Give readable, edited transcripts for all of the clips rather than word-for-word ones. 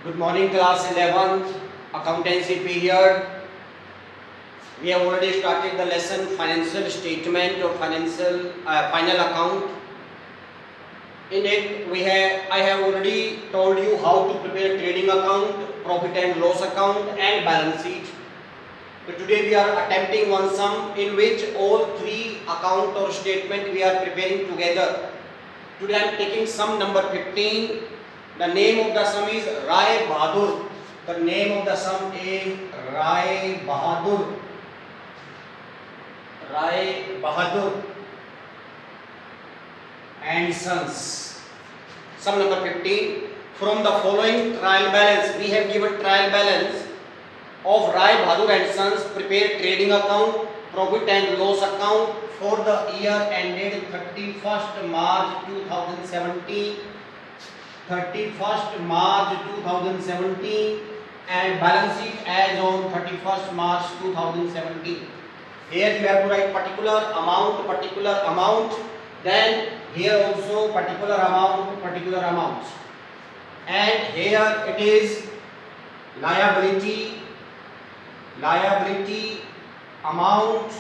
Good morning, class 11th, accountancy period. We have already started the lesson financial statement or final account. In it, I have already told you how to prepare trading account, profit and loss account, and balance sheet. But today we are attempting one sum in which all three account or statement we are preparing together. Today I am taking sum number 15. The name of the sum is Rai Bahadur. The name of the sum is Rai Bahadur. Rai Bahadur and Sons. Sum number 15. From the following trial balance, we have given trial balance of Rai Bahadur and Sons prepared trading account, profit and loss account for the year ended 31st March 2017. 31st March 2017 and balance sheet as on 31st March 2017. Here you have to write particular amount, then here also particular amount, and here it is liability, amount,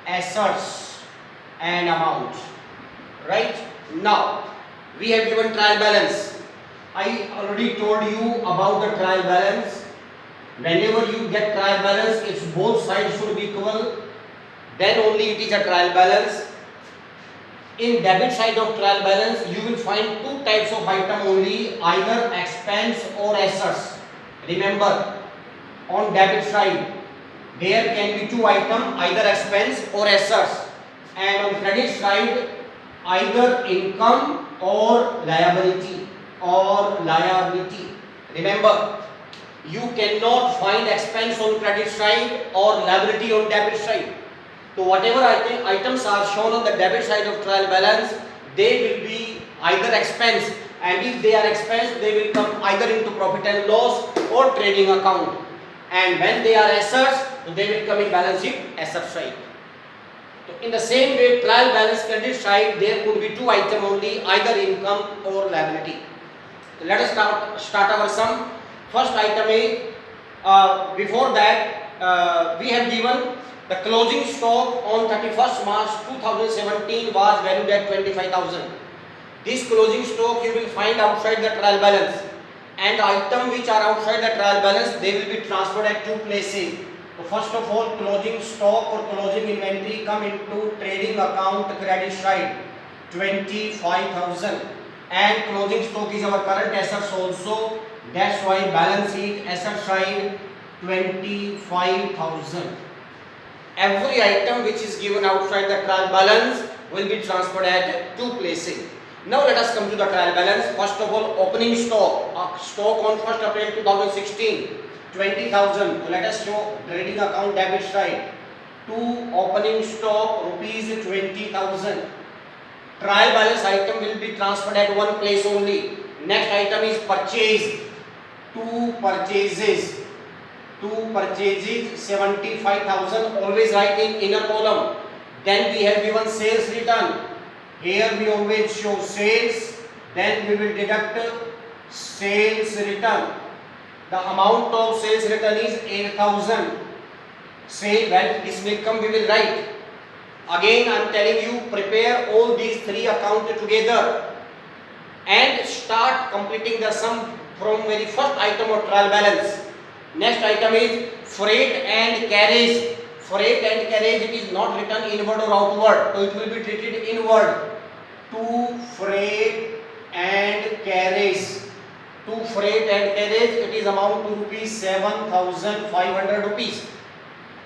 assets and amount. Right? Now we have given trial balance. I already told you about the trial balance. Whenever you get trial balance, its both sides should be equal. Then only it is a trial balance. In debit side of trial balance, you will find two types of item only, either expense or assets. Remember, on debit side, there can be two items, either expense or assets. And on credit side, either income or liability. Remember, you cannot find expense on credit side or liability on debit side. So whatever items are shown on the debit side of trial balance, they will be either expense, and if they are expense, they will come either into profit and loss or trading account. And when they are assets, they will come in balance sheet asset side. So in the same way, trial balance credit side, there could be two items only, either income or liability. So let us start our sum. First item is, before that, we have given the closing stock on 31st March 2017 was valued at 25,000. This closing stock you will find outside the trial balance, and the items which are outside the trial balance, they will be transferred at two places. So first of all, closing stock or closing inventory come into trading account credit side, 25,000, and closing stock is our current assets also. That's why balance sheet asset side 25,000. Every item which is given outside the trial balance will be transferred at two places. Now let us come to the trial balance. First of all, opening stock. Stock on 1st April 2016, 20,000. Let us show trading account debit side. To opening stock rupees 20,000. Trial balance item will be transferred at one place only. Next item is purchase. Two purchases 75,000, always write in inner column. Then we have given sales return. Here we always show sales, then we will deduct sales return. The amount of sales return is 8,000. Say when this will come, we will write. Again I am telling you, prepare all these three accounts together and start completing the sum from very first item of trial balance. Next item is freight and carriage. Freight and carriage, it is not written inward or outward, so it will be treated inward. To freight and carriage. To freight and carriage, it is amount to rupees 7,500 rupees.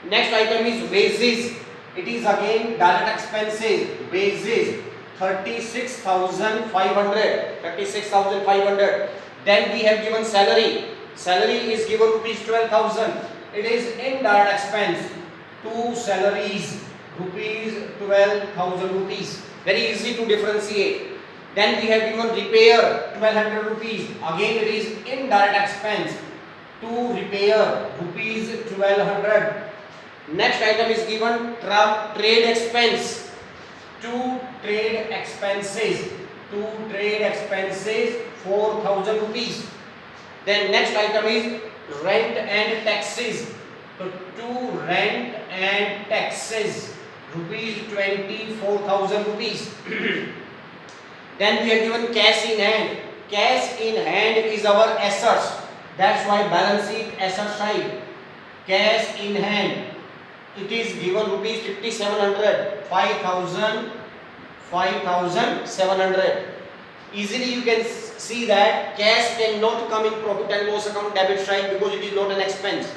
Next item is wages. It is again direct expenses. Wages 36,500. Then we have given salary. Salary is given rupees 12,000. It is indirect expense. Two salaries, rupees 12,000 rupees. Very easy to differentiate. Then we have given repair 1,200 rupees. Again it is indirect expense. To repair rupees 1,200. Next item is given trade expense. Two trade expenses. 4,000 rupees. Then next item is rent and taxes. So to rent and taxes, rupees 24,000 rupees. Then we are given cash in hand. Cash in hand is our assets. That's why balance sheet asset side. Cash in hand. It is given rupees 5,700. 5,700. Easily you can see that cash cannot come in profit and loss account debit side because it is not an expense.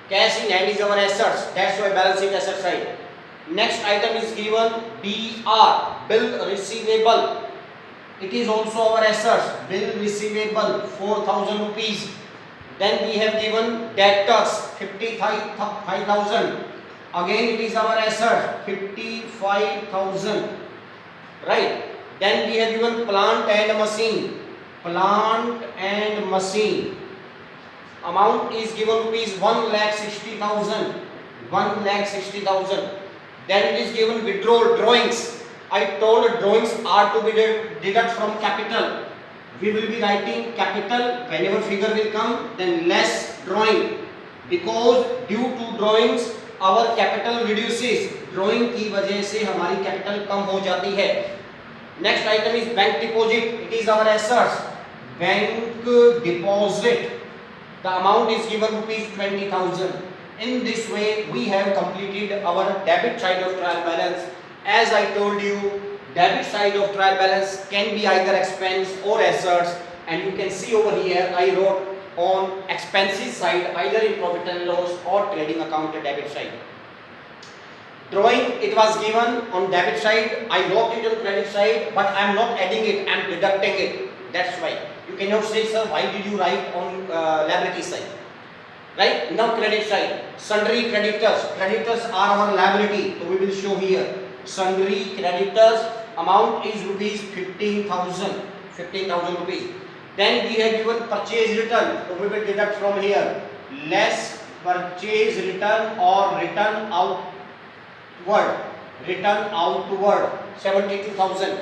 Cash in hand is our assets. That's why balance sheet asset side. Next item is given BR, bill receivable. It is also our assets. Bill receivable 4,000 rupees. Then we have given debtors 55,000. Again it is our asset 55,000. Right. Then we have given plant and machine. Plant and machine. Amount is given rupees 1,60,000. 1,60,000. Then it is given withdrawal drawings. I told drawings are to be deducted from capital. We will be writing capital whenever figure will come, then less drawing, because due to drawings our capital reduces. Drawing की वजह से हमारी capital कम हो जाती है. Next item is bank deposit. It is our assets. Bank deposit. The amount is given rupees 20,000. In this way we have completed our debit side of trial balance. As I told you, debit side of trial balance can be either expense or assets, and you can see over here I wrote on expenses side either in profit and loss or trading account debit side. Drawing, it was given on debit side, I wrote it on credit side, but I am not adding it, I am deducting it. That's why. You cannot say, sir, why did you write on liability side? Right? Now credit side. Sundry creditors. Creditors are our liability. So we will show here. Sundry creditors amount is rupees 15,000. 15,000 rupees. Then we have given purchase return. So we will deduct from here. Less purchase return or return outward. Return outward 72,000.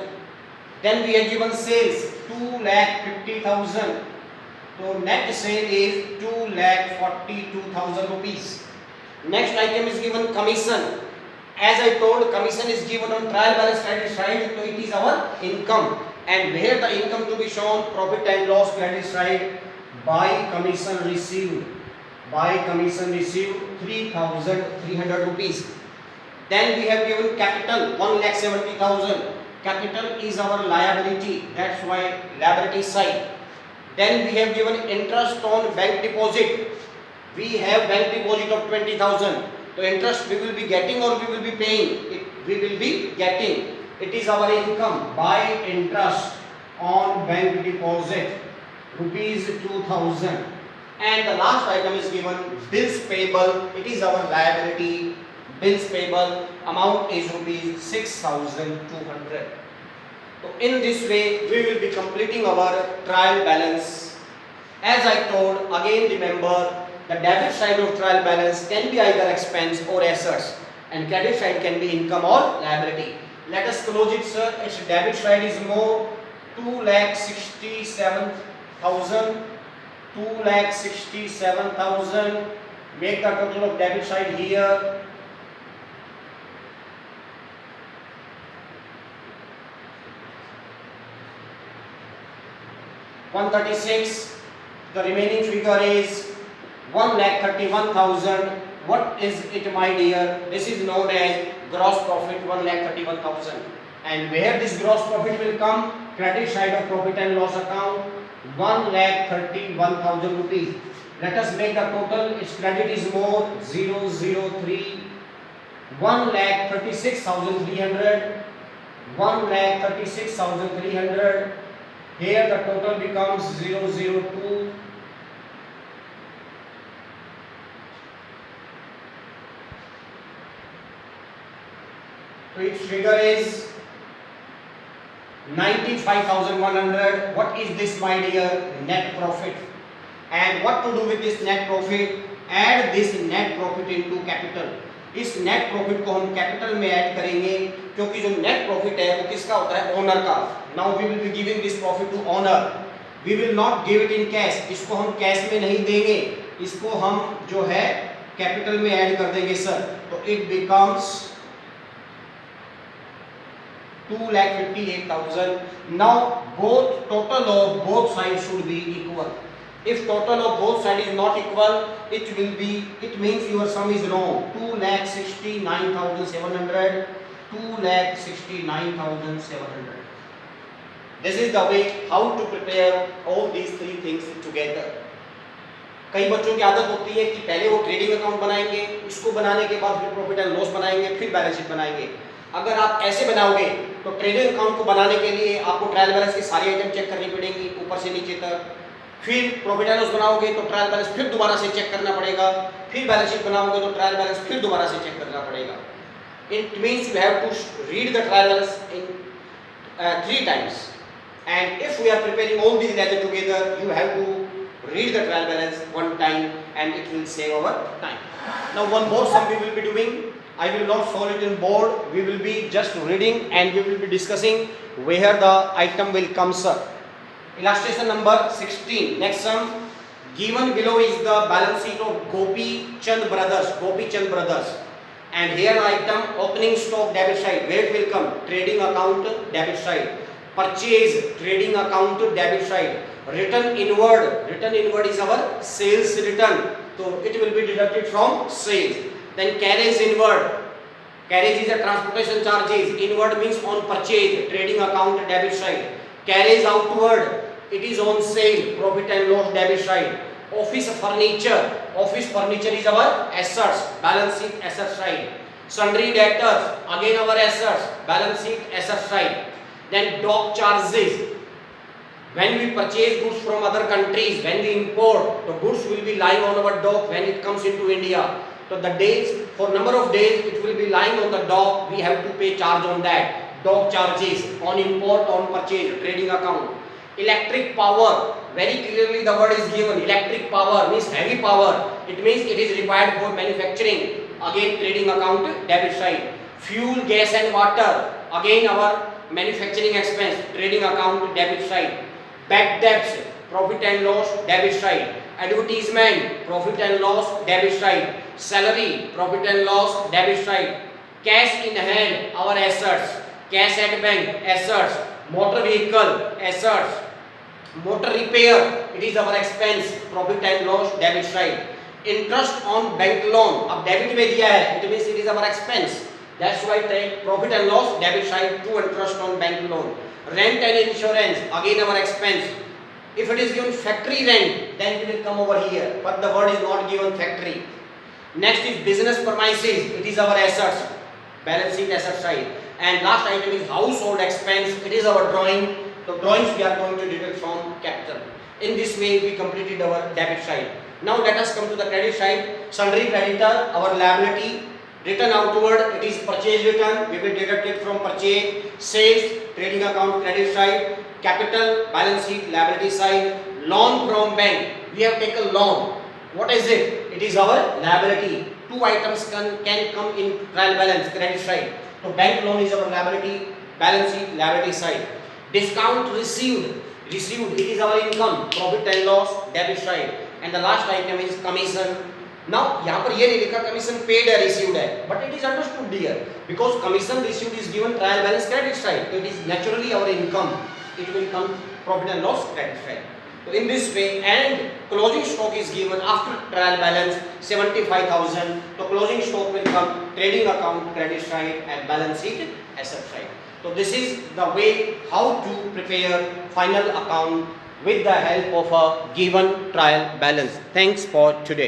Then we have given sales 2,50,000. So net sale is 2,42,000 rupees. Next item is given commission. As I told, commission is given on trial balance credit side, so it is our income. And where the income to be shown, profit and loss credit side, by commission received. By commission received 3,300 rupees. Then we have given capital 1,70,000. Capital is our liability. That's why liability side. Then we have given interest on bank deposit. We have bank deposit of 20,000. So interest we will be getting or we will be paying? We will be getting. It is our income by interest on bank deposit, rupees 2,000. And the last item is given bills payable. It is our liability. Bills payable amount is rupees 6,200. So in this way we will be completing our trial balance. As I told, again remember, the debit side of trial balance can be either expense or assets, and credit side can be income or liability. Let us close it, sir. Its debit side is more 2,67,000. 2,67,000. Make the total of debit side here. $136. The remaining figure is 1,31,000. What is it, my dear? This is known as gross profit, 1,31,000. And where this gross profit will come? Credit side of profit and loss account, 1,31,000 rupees. Let us make the total. Its credit is more 003. 1,36,300. 1,36,300. Here the total becomes 002. So its figure is 95,100. What is this, my dear? Net profit. And what to do with this net profit? Add this net profit into capital. इस net profit को हम capital में add करेंगे, क्योंकि जो net profit है वो किसका होता है? ओनर का. Now we will be giving this profit to owner. We will not give it in cash, इसको हम कैश में नहीं देंगे, इसको हम जो है कैपिटल में ऐड कर देंगे सर, तो it becomes 2,58,000. Now both total of both sides should be equal. If total of both sides is not equal, it means your sum is wrong. 2,69,700, 2,69,700. This is the way how to prepare all these three things together. कई बच्चों की आदत होती है कि पहले वो trading account बनाएंगे, इसको बनाने के बाद फिर प्रॉफिट एंड लॉस बनाएंगे, फिर बैलेंस शीट बनाएंगे. अगर आप ऐसे बनाओगे तो ट्रेडिंग अकाउंट को बनाने के लिए आपको ट्रायल बैलेंस की सारी आइटम चेक करनी पड़ेगी ऊपर से नीचे तक. फिर प्रॉफिट एंड लॉस बनाओगे तो ट्रायल बैलेंस फिर दोबारा से चेक करना पड़ेगा. फिर बैलेंस शीट बनाओगे तो ट्रायल बैलेंस फिर दोबारा से चेक करना पड़ेगा. It means you have to read the trial balance in 3 times. And if we are preparing all these ledger together, you have to read the trial balance one time and it will save our time. Now one more sum we will be doing. I will not solve it in board. We will be just reading and we will be discussing where the item will come, sir. Illustration number 16. Next sum. Given below is the balance sheet of Gopi Chand Brothers. Gopi Chand Brothers. And here item opening stock debit side. Where it will come? Trading account debit side. Purchase trading account debit side. Return inward is our sales return, so it will be deducted from sales. Then carriage inward, carriage is a transportation charges, inward means on purchase, trading account debit side. Carriage outward, it is on sale, profit and loss debit side. Office furniture is our assets, balance sheet asset side. Sundry debtors, again our assets, balance sheet asset side. Then dock charges, when we purchase goods from other countries, when we import, the goods will be lying on our dock when it comes into India. So the days, for number of days it will be lying on the dock, we have to pay charge on that. Dock charges on import, on purchase, trading account. Electric power, very clearly the word is given. Electric power means heavy power. It means it is required for manufacturing. Again trading account debit side. Fuel, gas and water, again our manufacturing expense, trading account debit side. Back debts, profit and loss debit side. Advertisement, profit and loss debit side. Salary, profit and loss debit side. Cash in hand, our assets. Cash at bank, assets. Motor vehicle, assets. Motor repair, it is our expense, profit and loss debit side. Interest on bank loan, अब debit में दिया है, it means it is our expense. That's why take profit and loss debit side to interest on bank loan. Rent and insurance, again our expense. If it is given factory rent, then it will come over here, but the word is not given factory. Next is business premises, it is our assets, balance sheet asset side. And last item is household expense, it is our drawing. So drawings we are going to deduct from capital. In this way we completed our debit side. Now let us come to the credit side. Sundry creditor, our liability. Return outward, it is purchase return, we will deduct it from purchase. Sales, trading account credit side. Capital, balance sheet liability side. Loan from bank, we have taken loan. What is it? It is our liability. Two items can come in trial balance credit side. So bank loan is our liability, balance sheet liability side. Discount received, it is our income, profit and loss debit side. And the last item is commission. Now यहाँ पर ये नहीं लिखा commission paid है received है, but it is understood here because commission received is given trial balance credit side. So it is naturally our income. It will come profit and loss credit side. So in this way, and closing stock is given after trial balance 75,000. So closing stock will come trading account credit side and balance sheet asset side. So this is the way how to prepare final account with the help of a given trial balance. Thanks for today.